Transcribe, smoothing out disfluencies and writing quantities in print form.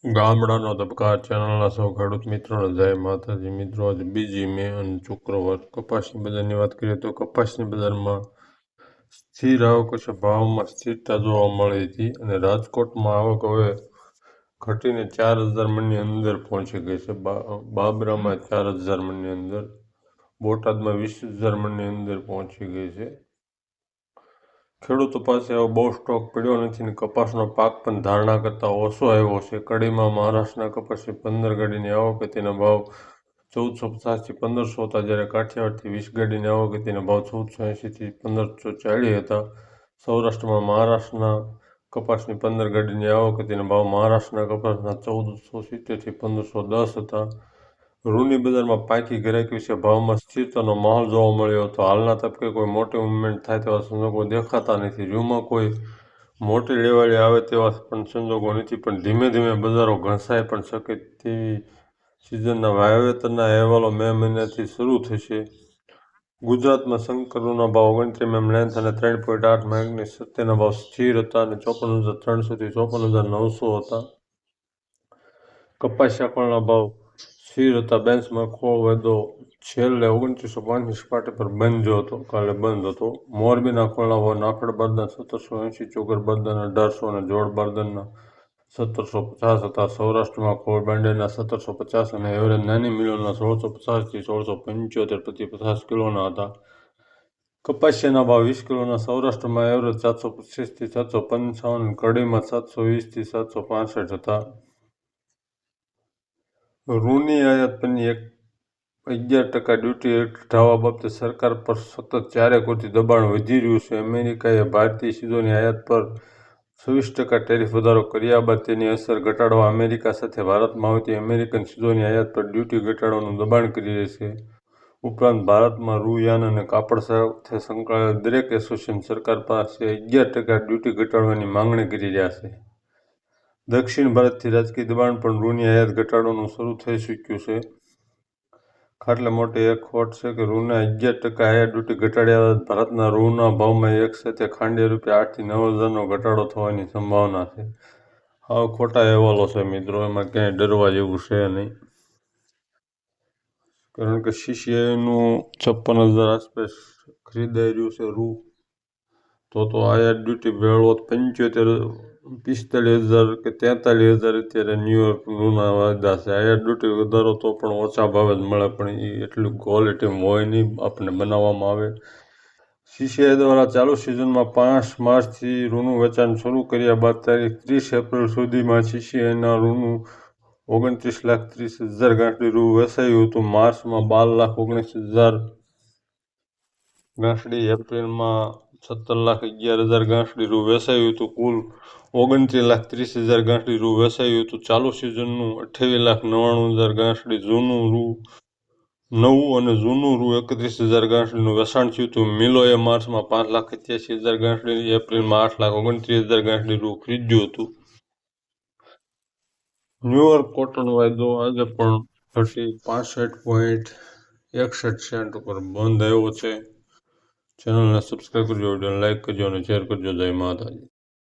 ગામડાનો ધબકાર ચેનલના સૌ ખેડૂત મિત્રોને જય માતાજી. મિત્રો આજે 2 મે અને શુક્રવાર કપાસની બજારની વાત કરીએ તો કપાસની બજારમાં સ્થિર આવક છે, ભાવમાં સ્થિરતા જોવા મળી હતી અને રાજકોટમાં આવક હવે ઘટીને 4000 મણની અંદર પહોંચી ગઈ છે. બાબરામાં 4000 મણની અંદર, બોટાદમાં 20000 મણની અંદર પહોંચી ગઈ છે. ખેડૂતો પાસે એવો બહુ સ્ટોક પડ્યો નથી ને કપાસનો પાક પણ ધારણા કરતાં ઓછો આવ્યો છે. કડીમાં મહારાષ્ટ્રના કપાસની 15 ગાડીની આવક તેના ભાવ 1450 થી 1500 હતા, જ્યારે કાઠિયાવાડથી 20 ગાડીની આવક તેના ભાવ 1480 થી 1540 હતા. સૌરાષ્ટ્રમાં મહારાષ્ટ્રના કપાસની 15 ગાડીની આવક તેના ભાવ મહારાષ્ટ્રના કપાસના 1470 થી 1510 હતા. રૂની બજારમાં પાકી ગરાકી વિશે ભાવમાં સ્થિરતાનો માહોલ જોવા મળ્યો હતો. હાલના તબક્કે કોઈ મોટી મૂવમેન્ટ થાય તેવા સંજોગો દેખાતા નથી. રૂમાં કોઈ મોટી લેવાળી આવે તેવા પણ સંજોગો નથી, પણ ધીમે ધીમે બજારો ઘસાઈ પણ શકે તેવી સિઝનના વાવેતરના અહેવાલો મે મહિનાથી શરૂ થશે. ગુજરાતમાં શંકર રૂના ભાવ 29 mm લેન્થ અને 3.8 મેગ્નીસ તેના ભાવ સ્થિર હતા અને 54,300 થી 54,900 હતા. કપાસિયા ફળના ભાવ સ્થિર હતા. બેન્ચમાર્ક ખોળ વાયદો છેલ્લે 2935 પાટે પર કાલે બંધ હતો. મોરબીના ખોળના ભાવ નાફેડ બારદાન 1780, ચોગર બારદાન 1800 અને જોડ બારદાનના 1750 હતા. સૌરાષ્ટ્રમાં ખોળ બ્રાન્ડેડના 1750 અને એવરેજ નાની મિલોના 1650 થી 1675 પ્રતિ 50 કિલોના હતા. કપાસિયાના ભાવ 20 કિલોના સૌરાષ્ટ્રમાં એવરેજ 725 થી 755 અને કડીમાં 720 થી 765 હતા. રૂની આયાત પરની 11% ડ્યુટી ઘટાડવા બાબતે સરકાર પર સતત ચારેકોરથી દબાણ વધી રહ્યું છે. અમેરિકાએ ભારતીય ચીજોની આયાત પર 26% ટેરિફ વધારો કર્યા બાદ તેની અસર ઘટાડવા અમેરિકા સાથે ભારતમાં આવતી અમેરિકન ચીજોની આયાત પર ડ્યુટી ઘટાડવાનું દબાણ કરી રહી છે. ઉપરાંત ભારતમાં રૂ, યાન અને કાપડ સાથે સંકળાયેલ દરેક એસોસિએશન સરકાર પાસે 11% ડ્યુટી ઘટાડવાની માંગણી કરી રહ્યા છે. દક્ષિણ ભારતથી રાજકીય દબાણ પણ રૂની આયાત ઘટાડવાનું શરૂ થઈ ચૂક્યું છે. ખાટલે મોટી એક ખોટ છે કે રૂના 11% આયાત ડ્યુટી ઘટાડ્યા બાદ ભારતના રૂના ભાવમાં એક સાથે ખાંડીય રૂપિયા 8 થી 9,000નો ઘટાડો થવાની સંભાવના છે. હાવ ખોટા અહેવાલો છે મિત્રો, એમાં ક્યાંય ડરવા જેવું છે નહીં. કારણ કે CCIનું 56,000 આસપાસ ખરીદાઈ રહ્યું છે રૂ, તો આયાત ડ્યુટી ભેળવો 45,000 કે 43,000 અત્યારે ન્યુયોર્ક રૂના વાયદા છે. આયાત ડ્યુટી વધારો તો પણ ઓછા ભાવે જ મળે, પણ એ એટલું ક્વોલિટી હોય નહીં આપણને બનાવવામાં આવે. CCI દ્વારા ચાલુ સિઝનમાં 5 માર્ચથી રૂનું વેચાણ શરૂ કર્યા બાદ તારીખ 30 એપ્રિલ સુધીમાં CCIના રૂનું 29,30,000 ગાંસડી રૂ વેચાયું હતું. માર્ચમાં 12,19,000 ગાંસડી, એપ્રિલમાં 17,11,000 ગાંસડી રૂ વેચાયું હતું. કુલ 29,30,000 ગાંસડી રૂ વેચાયું હતું. ચાલુ સિઝનનું 28,99,000 ગાંસડી નવું અને જૂનું રૂ 31,000 ગાંસડીનું વેચાણ થયું હતું. મિલોએ માર્ચમાં 5,87,000 ગાંસડી, એપ્રિલમાં 8,29,000 ગાંસડી રૂ ખરીદ્યું હતું. ન્યુયોર્ક કોટન વાયદો આજે પણ 65.61 સેન્ટ ઉપર બંધ આવ્યો છે. ચેનલને સબસ્ક્રાઈબ કરજો, વિડીયોને લાઈક કરજો અને શેર કરજો. જય માતાજી.